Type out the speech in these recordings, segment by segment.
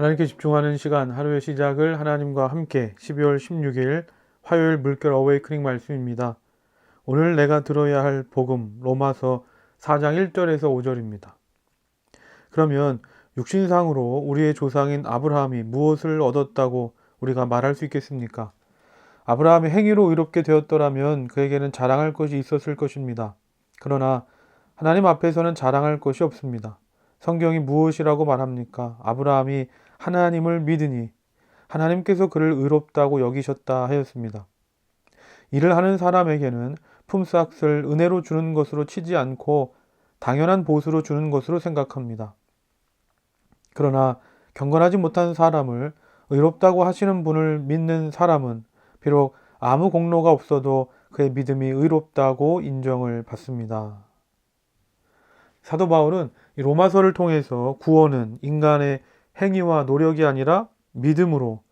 하나님께 집중하는 시간, 하루의 시작을 하나님과 함께 12월 16일 화요일 물결 어웨이크닝 말씀입니다. 오늘 내가 들어야 할 복음 로마서 4장 1절에서 5절입니다. 그러면 육신상으로 우리의 조상인 아브라함이 무엇을 얻었다고 우리가 말할 수 있겠습니까? 아브라함이 행위로 의롭게 되었더라면 그에게는 자랑할 것이 있었을 것입니다. 그러나 하나님 앞에서는 자랑할 것이 없습니다. 성경이 무엇이라고 말합니까? 아브라함이 하나님을 믿으니 하나님께서 그를 의롭다고 여기셨다 하였습니다. 일을 하는 사람에게는 품삯을 은혜로 주는 것으로 치지 않고 당연한 보수로 주는 것으로 생각합니다. 그러나 경건하지 못한 사람을 의롭다고 하시는 분을 믿는 사람은 비록 아무 공로가 없어도 그의 믿음이 의롭다고 인정을 받습니다. 사도 바울은 이 로마서를 통해서 구원은 인간의 행위와 노력이 아니라 믿음으로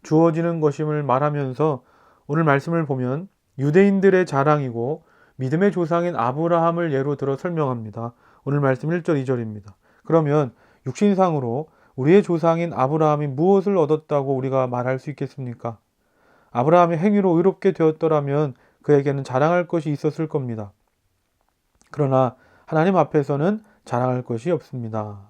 주어지는 것임을 말하면서 오늘 말씀을 보면 유대인들의 자랑이고 믿음의 조상인 아브라함을 예로 들어 설명합니다. 오늘 말씀 1절 2절입니다. 그러면 육신상으로 우리의 조상인 아브라함이 무엇을 얻었다고 우리가 말할 수 있겠습니까? 아브라함이 행위로 의롭게 되었더라면 그에게는 자랑할 것이 있었을 겁니다. 그러나 하나님 앞에서는 자랑할 것이 없습니다.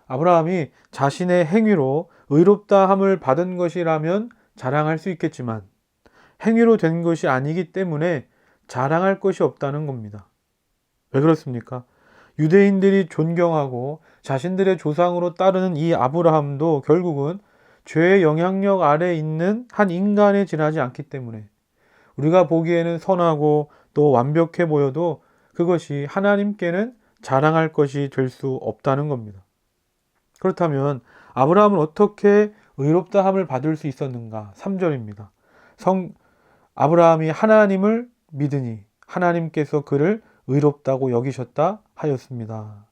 아브라함이 자신의 행위로 의롭다함을 받은 것이라면 자랑할 수 있겠지만 행위로 된 것이 아니기 때문에 자랑할 것이 없다는 겁니다. 왜 그렇습니까? 유대인들이 존경하고 자신들의 조상으로 따르는 이 아브라함도 결국은 죄의 영향력 아래 있는 한 인간에 지나지 않기 때문에 우리가 보기에는 선하고 또 완벽해 보여도 그것이 하나님께는 자랑할 것이 될 수 없다는 겁니다. 그렇다면 아브라함은 어떻게 의롭다함을 받을 수 있었는가? 3절입니다. 아브라함이 하나님을 믿으니 하나님께서 그를 의롭다고 여기셨다 하였습니다.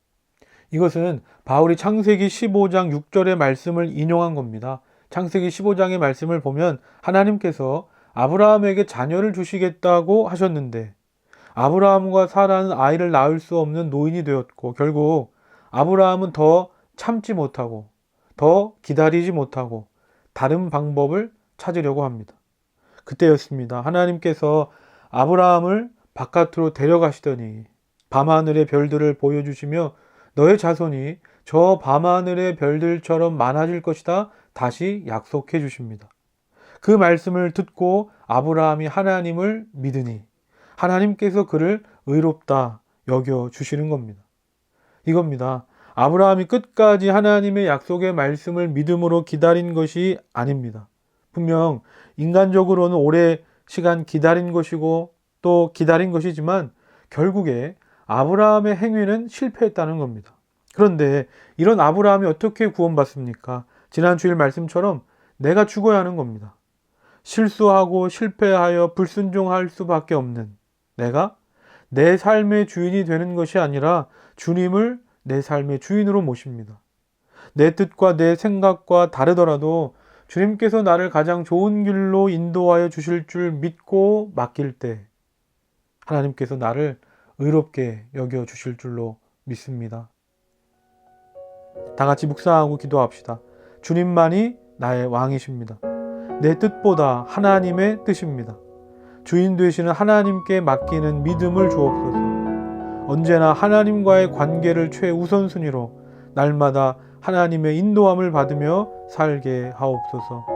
이것은 바울이 창세기 15장 6절의 말씀을 인용한 겁니다. 창세기 15장의 말씀을 보면 하나님께서 아브라함에게 자녀를 주시겠다고 하셨는데 아브라함과 사라는 아이를 낳을 수 없는 노인이 되었고 결국 아브라함은 더 참지 못하고 더 기다리지 못하고 다른 방법을 찾으려고 합니다. 그때였습니다. 하나님께서 아브라함을 바깥으로 데려가시더니 밤하늘의 별들을 보여주시며 너의 자손이 저 밤하늘의 별들처럼 많아질 것이다 다시 약속해 주십니다. 그 말씀을 듣고 아브라함이 하나님을 믿으니 하나님께서 그를 의롭다 여겨 주시는 겁니다. 이겁니다. 아브라함이 끝까지 하나님의 약속의 말씀을 믿음으로 기다린 것이 아닙니다. 분명 인간적으로는 오래 시간 기다린 것이고 또 기다린 것이지만 결국에 아브라함의 행위는 실패했다는 겁니다. 그런데 이런 아브라함이 어떻게 구원받습니까? 지난 주일 말씀처럼 내가 죽어야 하는 겁니다. 실수하고 실패하여 불순종할 수밖에 없는 내가 내 삶의 주인이 되는 것이 아니라 주님을 내 삶의 주인으로 모십니다. 내 뜻과 내 생각과 다르더라도 주님께서 나를 가장 좋은 길로 인도하여 주실 줄 믿고 맡길 때 하나님께서 나를 의롭게 여겨 주실 줄로 믿습니다. 다 같이 묵상하고 기도합시다. 주님만이 나의 왕이십니다. 내 뜻보다 하나님의 뜻입니다. 주인 되시는 하나님께 맡기는 믿음을 주옵소서. 언제나 하나님과의 관계를 최우선순위로 날마다 하나님의 인도함을 받으며 살게 하옵소서.